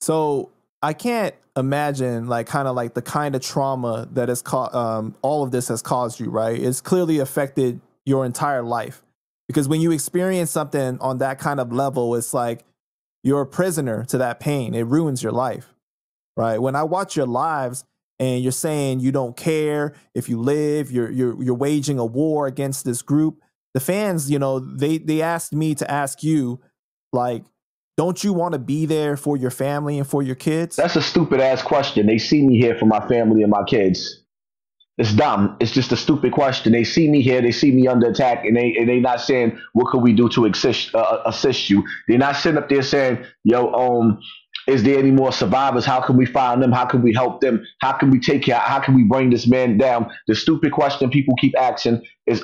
So I can't imagine like kind of the kind of trauma that has all of this has caused you, right? It's clearly affected your entire life, because when you experience something on that kind of level, it's like you're a prisoner to that pain. It ruins your life, right? When I watch your lives and you're saying you don't care if you live, you're waging a war against this group. The fans, you know, they asked me to ask you, like, don't you want to be there for your family and for your kids? That's a stupid ass question. They see me here for my family and my kids. It's dumb. It's just a stupid question. They see me here. They see me under attack, and they not saying what could we do to assist you. They're not sitting up there saying, "Yo, is there any more survivors? How can we find them? How can we help them? How can we take care? How can we bring this man down?" The stupid question people keep asking is,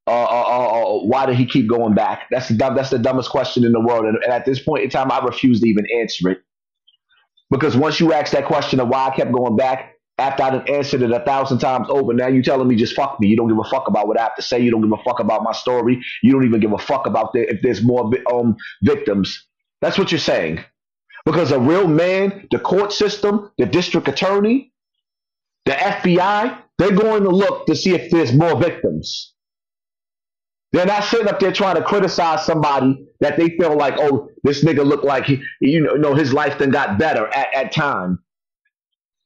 why did he keep going back? That's the dumbest question in the world. And at this point in time, I refuse to even answer it. Because once you ask that question of why I kept going back, after I'd answered it 1,000 times over, now you're telling me just fuck me. You don't give a fuck about what I have to say. You don't give a fuck about my story. You don't even give a fuck about if there's more victims. That's what you're saying. Because a real man, the court system, the district attorney, the FBI, they're going to look to see if there's more victims. They're not sitting up there trying to criticize somebody that they feel like, oh, this nigga looked like his life then got better at time.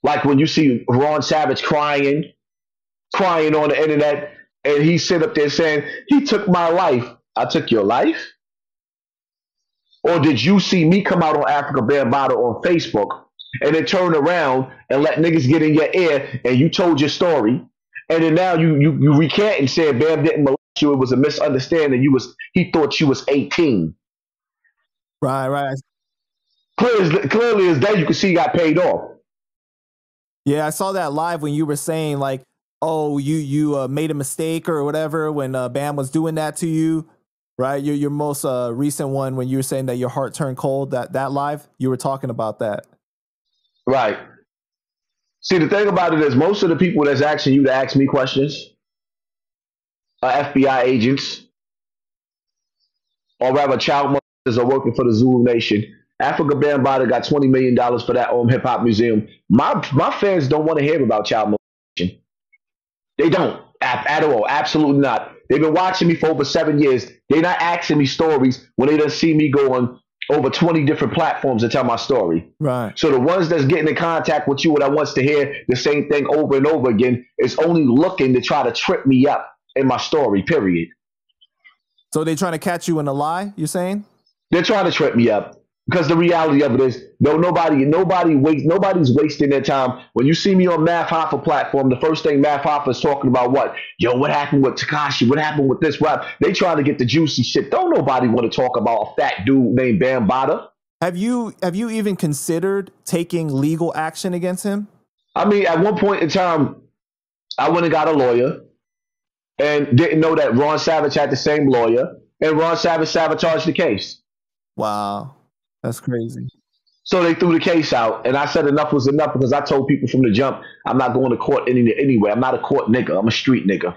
Like when you see Ron Savage crying on the internet, and he sit up there saying, he took my life. I took your life? Or did you see me come out on Afrika Bambaataa on Facebook and then turn around and let niggas get in your ear and you told your story, and then now you recant and said Bam didn't molest you, it was a misunderstanding, he thought you was 18. Right. Clearly as day you can see he got paid off. Yeah, I saw that live when you were saying like, oh, you made a mistake or whatever when Bam was doing that to you, right? Your most recent one when you were saying that your heart turned cold, that live, you were talking about that. Right. See, the thing about it is most of the people that's asking you to ask me questions are FBI agents, or rather child molesters are working for the Zulu Nation. Afrika Bambaataa got $20 million for that hip hop museum. My fans don't want to hear about child molestation. They don't at all. Absolutely not. They've been watching me for over 7 years. They're not asking me stories when they done see me go on over 20 different platforms to tell my story. Right. So the ones that's getting in contact with you that wants to hear the same thing over and over again is only looking to try to trip me up in my story, period. So they trying to catch you in a lie, you're saying? They're trying to trip me up. Because the reality of it is, nobody's wasting their time. When you see me on Math Hoffa platform, the first thing Math Hoffa is talking about what? Yo, what happened with Tekashi? What happened with this rap? They trying to get the juicy shit. Don't nobody want to talk about a fat dude named Bambaataa. Have you even considered taking legal action against him? I mean, at one point in time, I went and got a lawyer and didn't know that Ron Savage had the same lawyer, and Ron Savage sabotaged the case. Wow. That's crazy. So they threw the case out, and I said enough was enough because I told people from the jump, I'm not going to court anywhere. I'm not a court nigga. I'm a street nigga.